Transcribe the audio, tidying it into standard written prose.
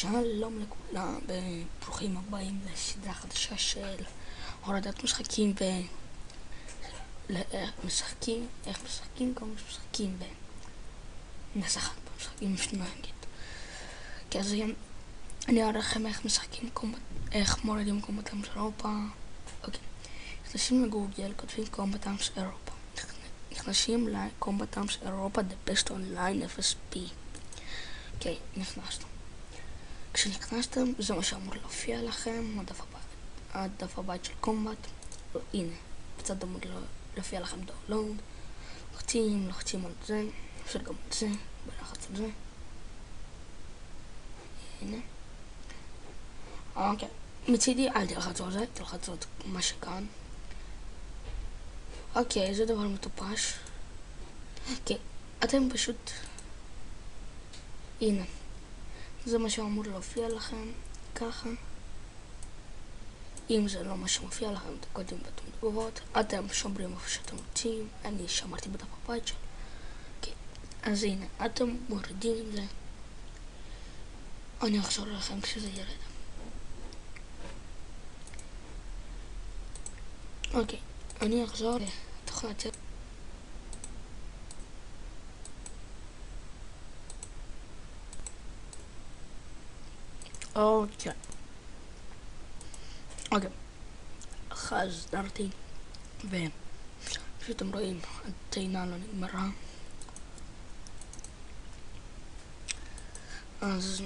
שלום לכולם וברוכים הבאים לסדרה חדשה של הורדת משחקים איך משחקים כמו משחקים בנסחת משחקים שנגיד. כי אז אני אראה לכם איך מורידים קומבט טיימס אירופה. אוקיי, נכנסים לגוגל, כותבים קומבט טיימס אירופה, נכנסים לקומבט טיימס אירופה The Best Online FSP. אוקיי, נכנסתם. כשנכנסתם זה מה שאמור להופיע לכם, הדף הבית של קומבט. הנה, קצת אמור להופיע לכם דאונלוד. לוחצים על זה, אפשר גם את זה, בלחץ על זה. הנה. אוקיי, מצידי אל תלחצו על זה, תלחצו על מה שכאן. אוקיי, זה דבר מטופש. אוקיי, אתם פשוט... הנה. זה מה שאמור להופיע לכם, ככה. אם זה לא מה שמופיע לכם, אתם כותבים בתגובות, אתם שומרים איפה שאתם רוצים, אני שמרתי בדף הבית שלי. אוקיי, אז הנה, אתם מורידים את זה. אני אחזור לכם כשזה ירד. אוקיי, אני אחזור לתוכנת זה. אוקיי, חזרתי ופשוט אתם רואים הטעינה לא נגמרה. אז